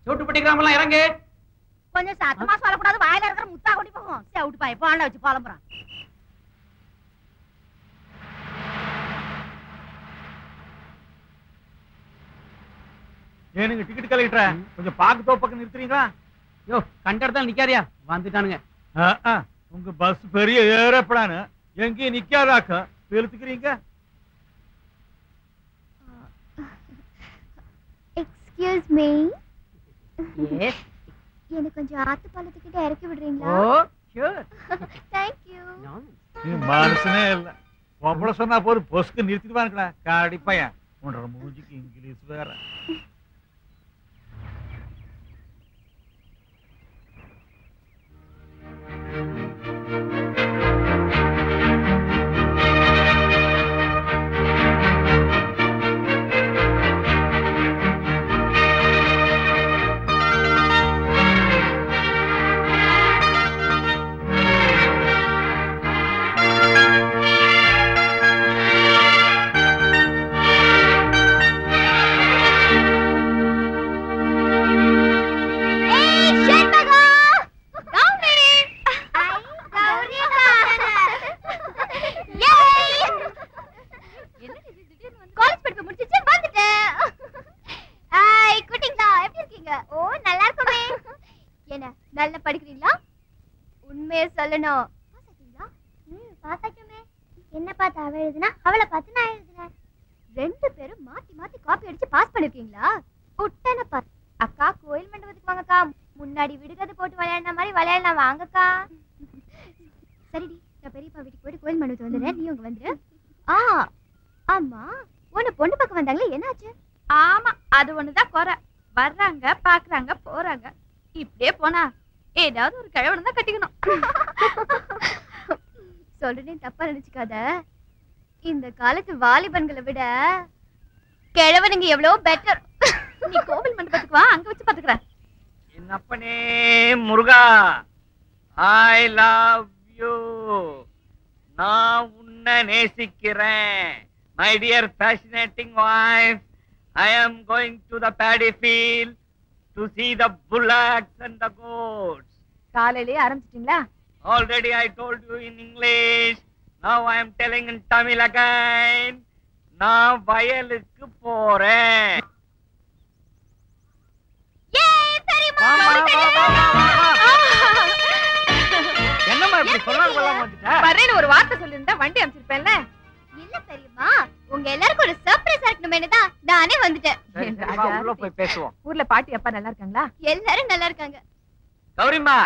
செவுட்டுப்பட்டி கிராமம்லாம் இறங்கு. கொஞ்சம் சத்தமா சொல்லக்கூடாது, வாயில இருக்கிற முத்தா கொட்டி போகும். செவுட்டு பாய் பாண்ட வச்சு புலம்புறான். ஏனுங்க டிக்கெட் கலெக்டர கொஞ்சம் பாக்கு தோப்பக்கம் நிறுத்துறீங்களா? யோ கண்ட இடத்துல நிக்காதியா, வந்துட்டானுங்க. உங்க பஸ் பெரிய ஏறப்படானு எங்கேயும் நிக்காதாக்க வெளுத்துக்கிறீங்க. Excuse me, yes. எனக்கு கொஞ்சம் ஆத்து பாலத்துக்கிட்ட இறக்கி விடுறீங்களா? Oh sure. Thank you. நீ மனசுனே இல்ல. பொம்பளை சொன்னா போது பொஸ்க்கு நிறுத்திட்டு வாங்கடா. காடி பையன் உன்னோட மூஞ்சிக்கு இங்கிலீஷ் வேற. நல்லா படிக்கிறீங்களா? உண்மையை சொல்லணும். பாத்தாச்சுமே. என்ன பார்த்து அவ எழுதுனா, அவளை பார்த்து நான் எழுதுனேன். ரெண்டு பேரும் மாத்தி மாத்தி காப்பி அடிச்சு பாஸ் பண்ணிருக்கீங்களா? புட்டன பாஸ். அக்கா கோயில் மண்டபத்துக்கு வாங்கக்கா. முன்னாடி விடுகதை போட்டு விளையாடின மாதிரி விளையாடலாம் வாங்கக்கா. சரிடி, நான் பெரியப்பா வீட்டுக்கு போயிட்டு கோயில் மண்டபத்துக்கு வந்துடுறேன், நீ உங்க வந்துரு. ஆமா, உன்னை பொண்ணு பக்கம் வந்தாங்களே, என்னாச்சு? ஆமா, அது ஒண்ணுதான் குறை. வர்றாங்க, பாக்குறாங்க, போறாங்க. இப்படியே போனா ஏதாவது ஒரு கிழவன் தான் கட்டிக்கணும். சொல்றேன், தப்பா நினைச்சுக்காத. இந்த காலத்து வாலிபன்களை விட கிழவனுங்க எவ்வளவு பெட்டர். நீ கோவில் மண்டபத்துக்கு வா, அங்க வச்சு பாத்துக்கிறேன். என்னப்பனே முருகா, ஐ லவ் யூ. நான் உன்னை நேசிக்கிறேன். My dear fascinating wife, I am going to the paddy field to see the bullocks and the goats. காலையிலேயே ஆரம்பிச்சிட்டீங்களா? Already I told you in English. Now I am telling in Tamil again. நான் வயலுக்கு போறேன். என்னம்மா இப்படி சொல்லாம வந்துட்ட? வரேன்னு ஒரு வார்த்தை சொல்லிருந்தா வண்டி அனுப்பிச்சிருப்பேன்ல. இல்ல தெரியுமா, உங்க எல்லாருக்கும் ஒரு சர்ப்ரைஸ் இருக்கணும்னு தான் நானே வந்துட்டேன். உள்ள போய் பேசுவோம். ஊர்ல பாட்டி அப்பா நல்லா இருக்காங்களா? எல்லாரும் நல்லா இருக்காங்க. கௌரிமா,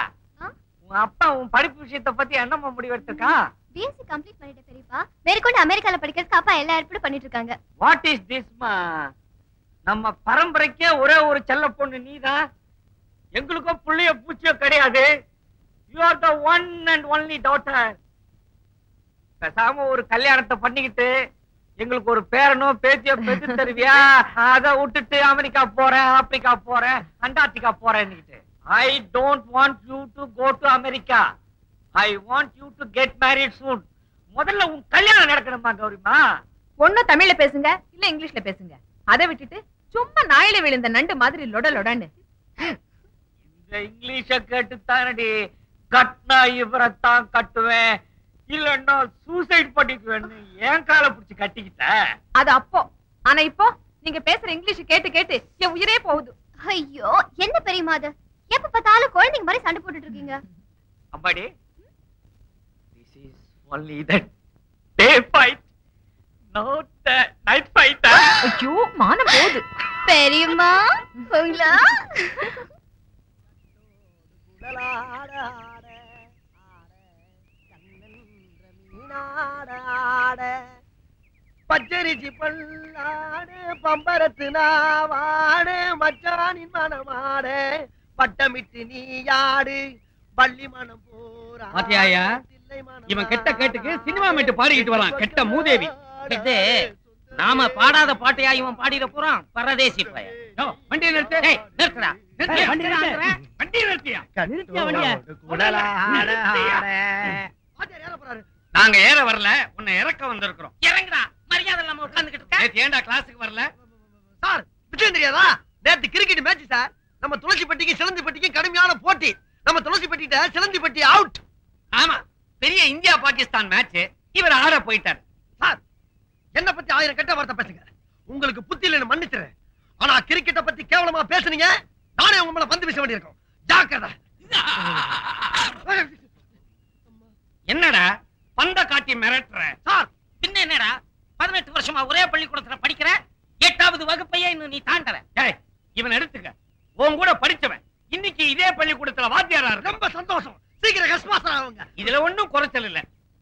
உன் அப்பா உன் படிப்பு விஷயத்தை பத்தி என்னம்மா முடிவெடுத்திருக்கான்? பிஎஸ்சி கம்ப்ளீட் பண்ணிட்டேன் பெரியப்பா. மேற்கொண்டு அமெரிக்கால படிக்கிறதுக்கு அப்பா எல்லா ஏற்பாடும் பண்ணிட்டு இருக்காங்க. வாட் இஸ் திஸ் மா? நம்ம பரம்பரைக்கே ஒரே ஒரு செல்ல பொண்ணு நீதான். எங்களுக்கோ புள்ளிய பூச்சியோ கிடையாது. You are the one and only daughter. பேசாம ஒரு கல்யாணத்தை பண்ணிக்கிட்டு எங்களுக்கு ஒரு பேரனோ பேத்தியோ பெற்று தருவியா? அதை விட்டுட்டு அமெரிக்கா போறேன், ஆப்பிரிக்கா போறேன், அண்டார்டிகா போறேன்னு. I don't want you to go to America. I want you to get married soon. முதல்ல உன் கல்யாணம் நடக்கணுமா கௌரிமா? ஒண்ணு தமிழ்ல பேசுங்க, இல்ல இங்கிலீஷ்ல பேசுங்க. அதை விட்டுட்டு சும்மா நாயில விழுந்த நண்டு மாதிரி லொட லொடன்னு. இந்த இங்கிலீஷ கேட்டு தானடி கட்டினா இவரைத்தான் கட்டுவேன், இல்லன்னா சூசைட் பண்ணிக்குவேன்னு என் காலை பிடிச்சு கட்டிக்கிட்ட. அது அப்போ. ஆனா இப்போ நீங்க பேசுற இங்கிலீஷ் கேட்டு கேட்டு என் உயிரே போகுது. ஐயோ, என்ன பெரியமா அது? எப்ப பார்த்தாலும் குழந்தைங்க மாதிரி சண்டை போட்டுட்டு இருக்கீங்க. அம்மாடி, this is only the day fight, not the night fight. ஐயோ, மானம் போகுது. பெரியமா உங்களா பச்சரிசி பல்லாடு பம்பரத்து நாவாடு மச்சானின் மனமாடு பட்டமிட்டு நீயாடு பள்ளி மனம் போரா. பாத்தியாயா, இவன் கெட்ட கேட்டுக்கு சினிமா மேட்டு பாடிக்கிட்டு வரான். கெட்ட மூதேவி. இது நாம பாடாத பாட்டையா இவன் பாடிட போறான். பரதேசி பையன். வண்டியை நிறுத்து. நிறுத்துடா. நாங்க ஏற வரல, உன்னை இறக்க வந்திருக்கிறோம். இறங்குடா. மரியாதை இல்லாம உட்கார்ந்துகிட்டு இருக்க. ஏன்டா கிளாஸுக்கு வரல? சார், விஷயம் தெரியாதா? நேத்து கிரிக்கெட் மேட்ச் சார். நம்ம துளசி பெட்டிக்கு சிலந்தி பெட்டிக்கு கடுமையான போட்டி. நம்ம துளசி பெட்டிட்ட சிலந்தி பெட்டி அவுட். ஆமா, பெரிய இந்தியா பாகிஸ்தான் மேட்ச். இவர் ஆட போயிட்டார். சார், என்ன பத்தி 1000 கெட்ட வார்த்தை பேசுங்க. உங்களுக்கு புத்தி இல்லைன்னு மன்னிச்சுறேன். ஆனா கிரிக்கெட்ட பத்தி கேவலமா பேசுனீங்க, நானே உங்க மேல பந்து வீச வேண்டியிருக்கும். ஜாக்கிரதை. என்னடா பந்த காட்டி மிரட்டுற? சார், பின்ன என்னடா 18 வருஷமா ஒரே பள்ளிக்கூடத்துல படிக்கிற, 8வது வகுப்பையே இன்னும் நீ தாண்டற. டேய், இவன் எடுத்துக்க, உன் கூட படிச்சவன் இன்னைக்கு இதே பள்ளிக்கூடத்துல வாத்தியாரா இருக்கு. ரொம்ப சந்தோஷம். சீக்கிரம் கஸ்மாசர் ஆகுங்க. இதுல ஒண்ணும் குறைச்சல் இல்ல.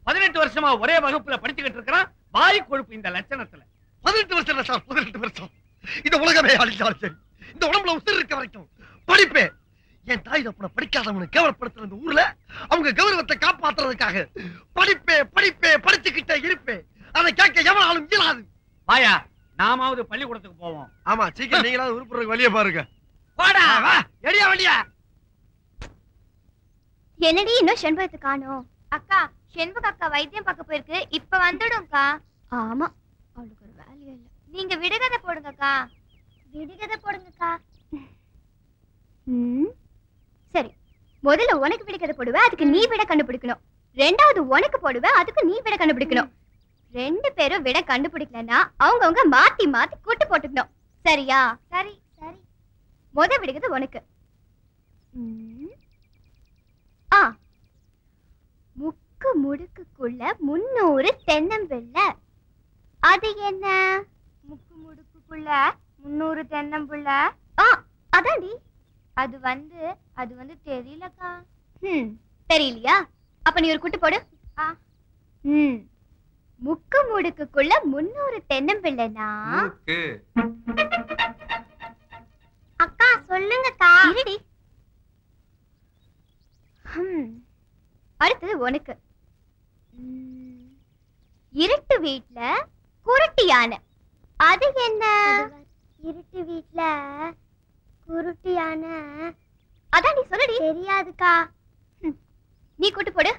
18 வருஷமா ஒரே வகுப்புல படிச்சுக்கிட்டு இருக்கிறான். வாய் கொழுப்பு இந்த லட்சணத்துல. 18 வருஷம் இல்ல சார், 18 வருஷம். இந்த உலகமே அழிஞ்சாலும் சரி, இந்த உடம்புல உயிர் இருக்க வரைக்கும் படிப்பே. என் தாய் தப்பனை படிக்காதவனை கேவலப்படுத்துற இந்த ஊர்ல அவங்க கௌரவத்தை காப்பாத்துறதுக்காக படிப்பே படிப்பே படிச்சுக்கிட்டே இருப்பேன். அதை கேட்க எவனாலும் இயலாது. வாயா, நாமாவது பள்ளிக்கூடத்துக்கு போவோம். ஆமா, சீக்கிரம் நீங்களாவது உருப்புறதுக்கு வழிய பாருங்க. போடா வா, எடியா வழியா. என்னடி இன்னும் செண்பகத்தை காணோம்? அக்கா, செண்பக அக்கா வைத்தியம் பார்க்க போயிருக்கு, இப்ப வந்துடும்க்கா. ஆமா, அவளுக்கு ஒரு வேலையே இல்ல. நீங்க விடுகதை போடுங்கக்கா. விடுகதை போடுங்கக்கா. சரி, முதல்ல உனக்கு விடுகதை போடுவேன், அதுக்கு நீ விட கண்டுபிடிக்கணும். ரெண்டாவது உனக்கு போடுவேன், அதுக்கு நீ விட கண்டுபிடிக்கணும். 2 பேரும் விட கண்டுபிடிக்கலன்னா அவங்கவுங்க மாத்தி மாத்தி கூட்டு போட்டுக்கணும். சரியா? சரி சரி. முதல் விடுகதை உனக்கு. முக்கு முடுக்குக்குள்ள 300 தென்னம்பிள்ளை. அது என்ன? முக்கு முடுக்குக்குள்ள 300 தென்னம்பிள்ளை. அதாண்டி. அது வந்து தெரியலக்கா. தெரியலையா? அப்ப நீ ஒரு குட்டு போடு. முக்கு முடுக்குக்குள்ள 300 தென்னம்பிள்ளைனா அக்கா சொல்லுங்கக்கா. இருடி. அடுத்து உனக்கு. இருட்டு வீட்ல குருட்டு யானை. அது என்ன? இருட்டு வீட்ல குருட்டு யானை. அதான் நீ சொல்லடி. தெரியாதுக்கா. நீ கூட்டு போடு.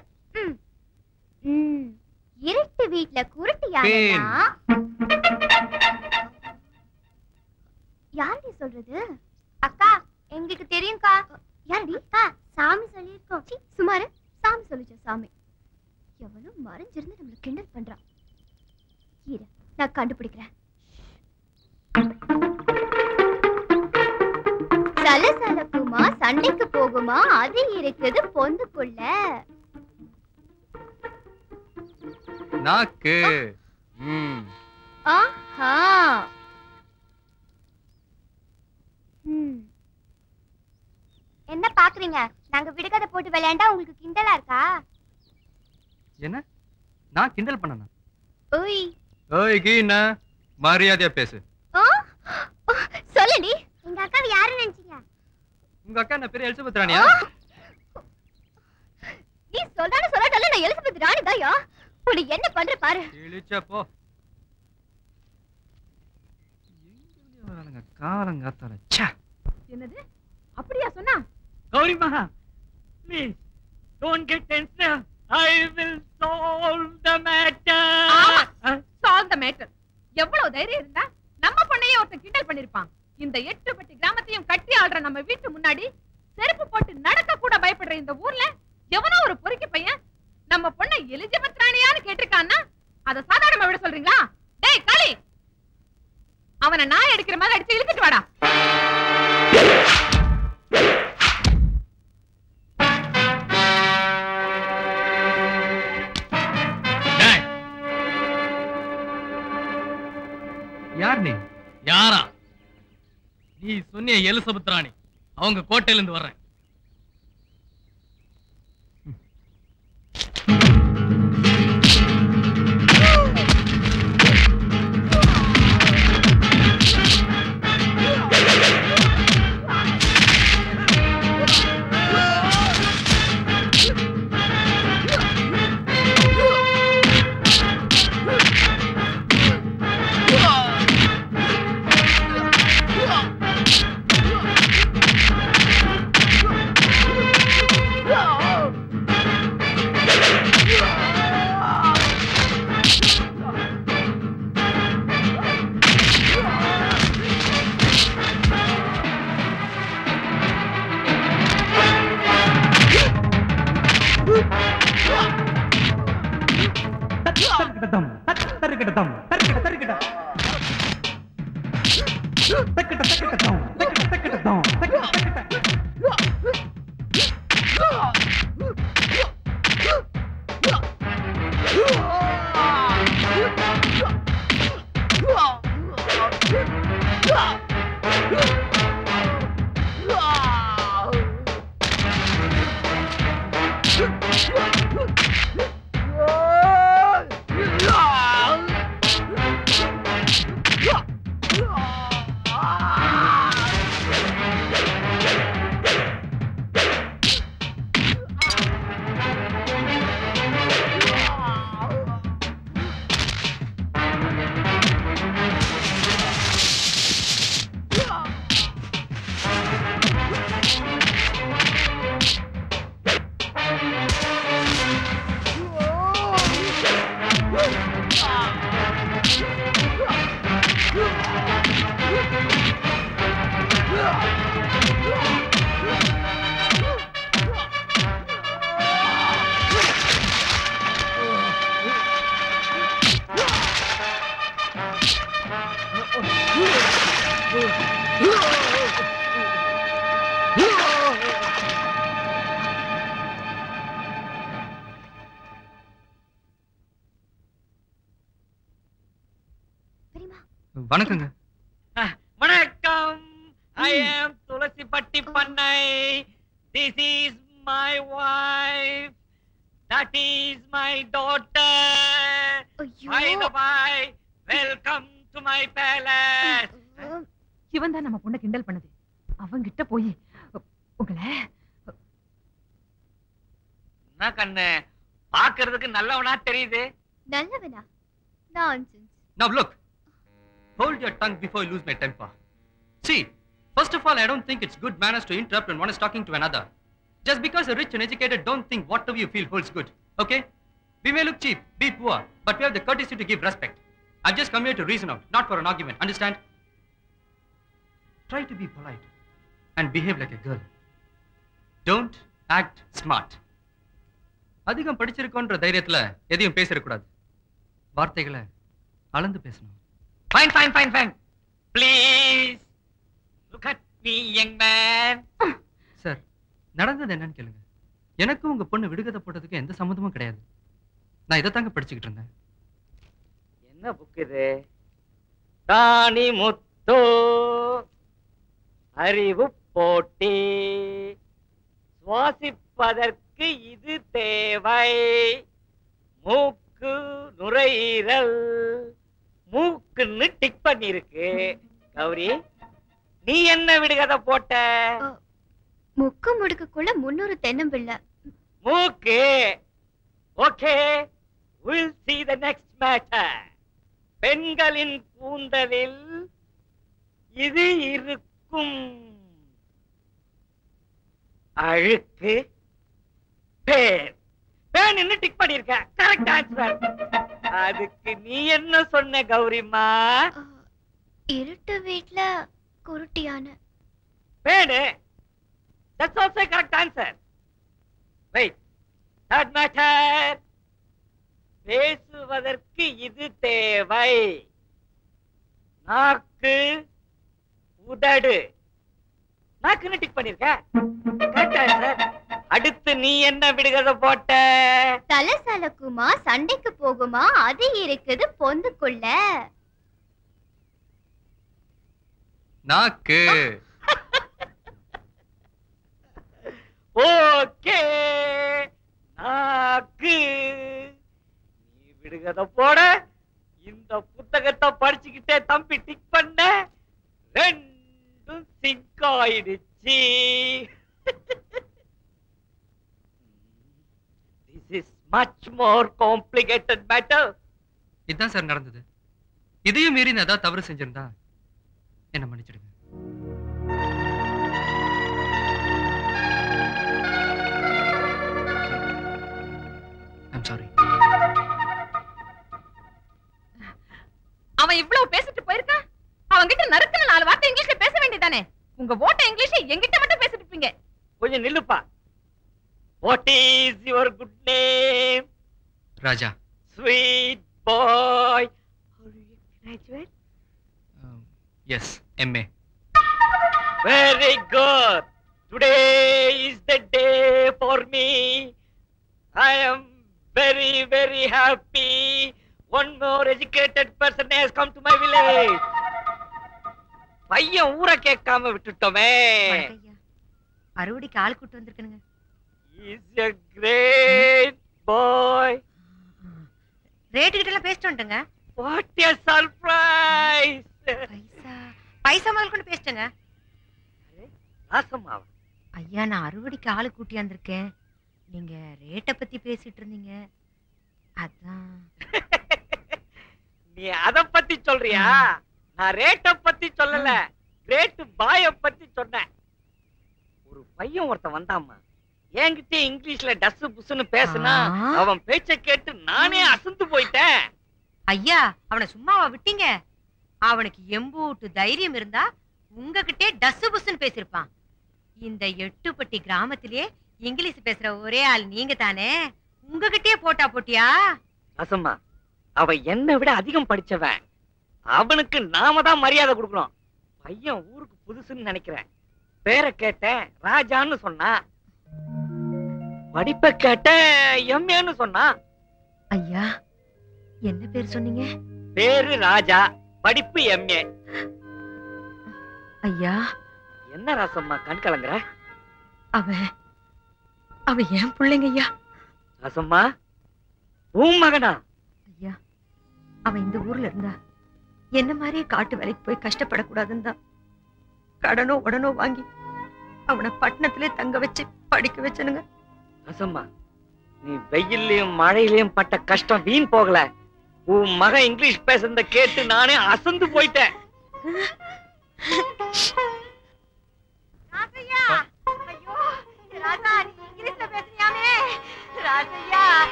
இருட்டு வீட்ல குருட்டு யானைனா யாரடி சொல்றது? அக்கா, எங்களுக்கு தெரியும்க்கா. யாரடி? சாமி சொல்லிருக்கோம். சுமாரு, சாமி சொல்லிச்ச சாமி. எவனும் மறைஞ்சிருந்து நம்மள கிண்டல் பண்றான். இரு, நான் கண்டுபிடிக்கிறேன். சலசலக்குமா, சண்டைக்கு போகுமா, அது இருக்குது பொந்துக்குள்ள. நாக்கு. ஆஹா. என்ன பாக்குறீங்க? நாங்க விடுகதை போட்டு விளையாண்டா உங்களுக்கு கிண்டலா இருக்கா? என்ன? நான் கிண்டல் பண்ணனா? ஓய் ஓய், கீனா மரியாதையா பேசு. சொல்லுடி. எங்க அக்காவை யாரு நினைச்சீங்க? உங்க அக்கா என்ன பெரிய எலிசபெத் ராணியா? நீ சொல்றானே சொல்லட்டல, நான் எலிசபெத் ராணி தான்யா. உன்னை என்ன பண்ற பாரு. இழிச்ச போ. காலங்காத்தால. என்னது? அப்படியா சொன்னா? கௌரி மகா, please don't get tense. I will solve the matter. Solve the matter. எவ்வளவு தைரியம் இருந்தா நம்ம பொண்ணையே ஒருத்தன் கிண்டல் பண்ணிருப்பான். இந்த 8 பட்டி கிராமத்தையும் கட்டி ஆள்ற நம்ம வீட்டு முன்னாடி செருப்பு போட்டு நடக்க கூட பயப்படுற இந்த ஊர்ல எவனோ ஒரு பொறுக்கி பையன் நம்ம பொண்ணை எலிசபெத் ராணியான்னு கேட்டிருக்கான்னா அதை சாதாரணமா விட சொல்றீங்களா? டேய் காளி, அவனை நான் எடுக்கிற மாதிரி அடிச்சு இழுத்துட்டு வாடா. யார் நீ? யாரா? நீ சொன்னிய எலிசபெத் ராணி, அவங்க கோட்டையில இருந்து வர்றேன். தம் தருகிட தம் தருகிட தருகிட தக்கிட்ட தக்கிட்ட தம் தக்கிட்ட தக்கிட்ட தம் தக்கிட்ட தக்கிட்ட வணக்கங்க. வணக்கம். I am துளசி பட்டி பண்ணை. This is my wife. That is my daughter. By the by, welcome to my palace. இவன் தான் நம்ம பொண்ணை கிண்டல் பண்ணது. அவங்கிட்ட போய் உங்களை என்ன கண்ணு பாக்குறதுக்கு நல்லவனா தெரியுது. நல்லவனா? Nonsense. Now look. Hold your tongue before you lose my temper. See, first of all, I don't think it's good manners to interrupt when one is talking to another. Just because you're rich and educated, don't think whatever you feel holds good. Okay? We may look cheap, be poor, but we have the courtesy to give respect. I've just come here to reason out, not for an argument. Understand? Try to be polite and behave like a girl. Don't act smart. அதிகம் படிச்சிருக்கோன்ற தைரியத்துல எதையும் பேசிடக்கூடாது. வார்த்தைகளை அளந்து பேசணும். Fine, fine, fine, fine. Please look at me, young man. Sir, நடந்தது என்னன்னு கேளுங்க. எனக்கு உங்க பொண்ணு விடுகதை போட்டதுக்கு எந்த சம்மந்தமும் கிடையாது. நான் இதை தாங்க படிச்சுக்கிட்டு இருந்தேன். என்ன புக் இது? தானி முத்து அறிவு போட்டி, சுவாசிப்பதற்கு இது தேவை, மூக்கு நுரையீரல், மூக்குன்னு டிக் பண்ணி இருக்கு. கௌரி, நீ என்ன விடுகதை போட்ட? முக்கு முடுக்குள்ள 300 தென்னம்பிள்ளை. மூக்கு. Okay, we'll see the next matter. பெண்களின் கூந்தலில் இது இருக்கும். அழுக்கு பேர். பேன் என்ன டிக் பண்ணிருக்க? Correct answer. அதுக்கு நீ என்ன சொன்ன கௌரிமா? இருட்டு வீட்ல குருட்டியான fan. That's also a correct answer. Wait. Third matter. பேசுவதற்கு இது தேவை. நாக்கு உதடு. நாக்குன்னு டிக் பண்ணிருக்க. Correct answer. அடுத்து நீ என்ன விடுகதை போட்ட? தலை சலக்குமா, சண்டைக்கு போகுமா, அது இருக்குது பொந்துக்குள்ள. நாக்கு. ஓகே, நாக்கு. நீ விடுகதை போட இந்த புத்தகத்தை படிச்சுக்கிட்டே தம்பி டிக் பண்ண, ரெண்டும் சிங்க் ஆயிடுச்சு. This is much more complicated matter. இதுதான் சார் நடந்தது. இதையும் மீறி நான் ஏதாவது தவறு செஞ்சிருந்தா என்ன மன்னிச்சிடுங்க. I'm sorry. அவன் இவ்வளவு பேசிட்டு போயிருக்கான். அவன்கிட்ட நறுக்குன 4 வார்த்தை இங்கிலீஷ்ல பேச வேண்டியதானே? உங்க ஓட்ட இங்கிலீஷ் எங்கிட்ட மட்டும் பேசிட்டு இருப்பீங்க. கொஞ்சம் நில்லுப்பா. What is your good name? Raja. Sweet boy. Are you a graduate? Yes, MA. Very good. Today is the day for me. I am very, very happy. One more educated person has come to my village. பையன் ஊரை கேட்காம விட்டுட்டோமே. அறுவடைக்கு ஆள் கூட்டு வந்திருக்கனுங்க. He's a great boy. Rate கிட்ட எல்லாம் பேசிட்டு வந்துட்டங்க. What a surprise. பைசா முதல் கொண்டு பேசிட்டங்க. ராசம்மாவா? ஐயா நான் அறுவடைக்கு ஆளு கூட்டி வந்திருக்கேன். நீங்க ரேட்ட பத்தி பேசிட்டு இருந்தீங்க. அதான். நீ அத பத்தி சொல்றியா? நான் ரேட்ட பத்தி சொல்லல. கிரேட் பாய பத்தி சொன்னேன். ஒரு பையன் ஒருத்தன் வந்தாம்மா. என்கிட்ட இங்கிலீஷ்ல டஸ் புஸ்னு பேசினா அவன் பேச்ச கேட்டு நானே அசந்து போயிட்டேன். ஐயா அவனை சும்மாவா விட்டீங்க? அவனுக்கு எம்பூட்டு தைரியம் இருந்தா உங்ககிட்டே டஸ் புஸ்ன்னு பேசிருப்பான். இந்த எட்டுப்பட்டி கிராமத்திலே இங்கிலீஷ் பேசுற ஒரே ஆள் நீங்க தானே. உங்ககிட்டே போட்டா போட்டியா? ராசம்மா அவன் என்னை விட அதிகம் படிச்சவன். அவனுக்கு நாம தான் மரியாதை கொடுக்கணும். பையன் ஊருக்கு புதுசுன்னு நினைக்கிறேன். பேரை கேட்டேன் ராஜான்னு சொன்னா. படிப்பை கேட்டேன் எம்ஏன்னு சொன்னா. ஐயா என்ன பேர் சொன்னீங்க? பேரு ராஜா, படிப்பு எம்ஏ. ஐயா என்ன ராசம்மா கண் கலங்குற? அவன் ஏன் பிள்ளைங்க ஐயா. ராசம்மா உன் மகனா? ஐயா அவன் இந்த ஊர்ல இருந்தா என்ன மாதிரியே காட்டு வேலைக்கு போய் கஷ்டப்படக்கூடாதுன்னு தான் கடனோ உடனோ வாங்கி அவனை பட்டணத்திலே தங்க வச்சு படிக்க வச்சனுங்க. ராசம்மா நீ வெயிலையும் மழையிலையும் பட்ட கஷ்டம் வீண் போகல. உன் மகன் இங்கிலீஷ் பேசுறத கேட்டு நானே அசந்து போயிட்டேன்.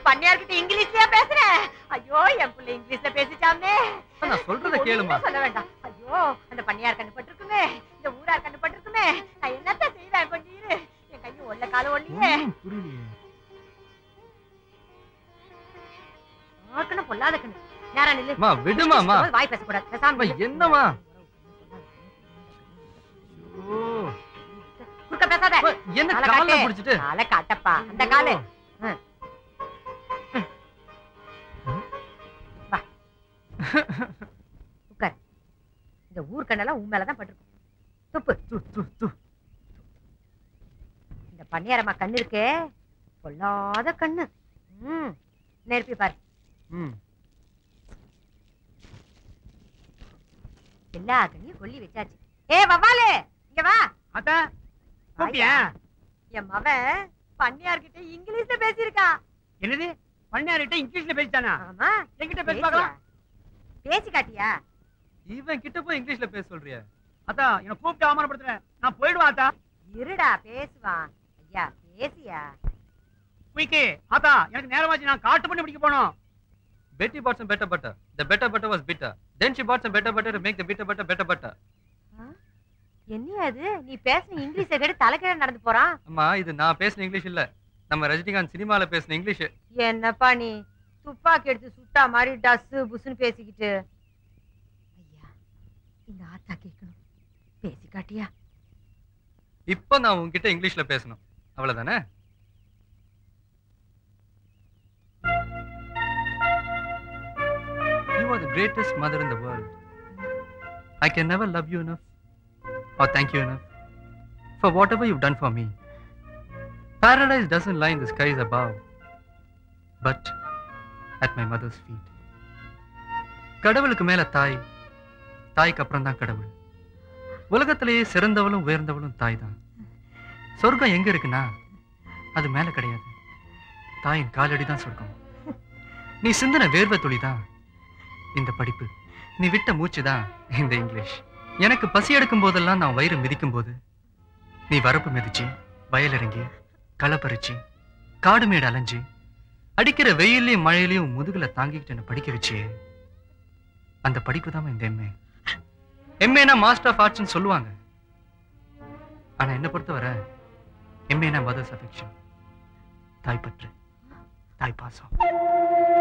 பண்ணியார்கிட்ட இங்கிலீஷ்லயா பேசுற? ஐயோ என் பிள்ளை இங்கிலீஷ்ல பேசிச்சாமே. நான் சொல்றத கேளுமா. சொல்ல வேண்டாம். ஐயோ அந்த பண்ணியார் கண்டுபட்டிருக்குமே, இந்த ஊரார் கண்டுபட்டிருக்குமே. நான் என்னத்த செய்வேன்? கொஞ்சம் இரு. என் கையும் ஒல்ல காலம் ஒல்லியே. ஆக்கணும் பொல்லாத கண்ணு. நேரா நில்லு. மா விடுமாமா. வாய் பேசக்கூடாது. பேசாம என்னமா? குறுக்க பேசாத. என்ன காலை பிடிச்சிட்டு? காலை காட்டப்பா. அந்த காலை. உட்கார். இந்த ஊர் கண்ணெல்லாம் உன் மேலதான் பட்டிருக்கும். துப்பு. இந்த பன்னியாரம்மா கண்ணு இருக்கே பொல்லாத கண்ணு. நெருப்பி பாரு. எல்லா கண்ணையும் கொல்லி வச்சாச்சு. ஏ வவ்வாலு இங்க வா. அத்தா கூப்பிட்டியா? என் மவன் பன்னியார்கிட்ட இங்கிலீஷ்ல பேசியிருக்கான். என்னது? பன்னியார்கிட்ட இங்கிலீஷ்ல பேசிட்டானா? ஆமா. என்கிட்ட பேசி பார்க்கலாம். பேசி காட்டியா? இவன் கிட்ட போய் இங்கிலீஷ்ல பேச சொல்றியா? அத்தா என்ன கூப்பிட்டு அவமானப்படுத்துற. நான் போயிடுவேன் அத்தா. இருடா பேசுவான். ஐயா பேசியா? குயிக்கே அத்தா எனக்கு நேரமாச்சு. நான் காட்டு பண்ணி பிடிக்க போனோம். Betty bought some better butter. The better butter was bitter. Then she bought some better butter to make the bitter butter better butter. என்ன அது? நீ பேசுன இங்கிலீஷை கேட்டு தலைக்கீழ நடந்து போறான். அம்மா இது நான் பேசுன இங்கிலீஷ் இல்ல. நம்ம ரஜினிகாந்த் சினிமால பேசுன இங்கிலீஷ். என்னப்பா நீ துப்பாக்கி எடுத்து சுட்டா மாதிரி டஸ் புஸ்ன்னு பேசிக்கிட்டு. ஐயா இந்த ஆத்தா கேட்கணும். பேசி காட்டியா? இப்போ நான் உன்கிட்ட இங்கிலீஷ்ல பேசணும். அவ்வளவுதானே? You are the greatest mother in the world. I can never love you enough or thank you enough for whatever you've done for me. Paradise doesn't lie in the skies above, but at my mother's feet. கடவுளுக்கு மேல தாய், தாய்க்கு அப்புறம் தான் கடவுள். உலகத்திலேயே சிறந்தவளும் உயர்ந்தவளும் தாய் தான். சொர்க்கம் எங்க இருக்குன்னா அது மேல கிடையாது. தாயின் காலடி தான் சொர்க்கம். நீ சிந்தின வேர்வை துளி தான் இந்த படிப்பு. நீ விட்ட மூச்சு தான் இந்த இங்கிலீஷ். எனக்கு பசி எடுக்கும் போதெல்லாம் நான் வயிறு மிதிக்கும் போது நீ வரப்பு மிதிச்சு, வயல் இறங்கி, களை பறிச்சு, காடு மேடு அலைஞ்சு, அடிக்கிற வெயிலையும் மழையிலையும் முதுகுல தாங்கிக்கிட்டு என்ன படிக்க வச்சு. அந்த படிப்பு தான் இந்த எம்ஏ. எம்ஏனா மாஸ்டர் ஆஃப் ஆர்ட்ஸ்ன்னு சொல்லுவாங்க. ஆனா என்ன பொறுத்தவரை எம்ஏனா மதர்ஸ் அஃபெக்ஷன், தாய்ப்பற்று, தாய் பாசம்.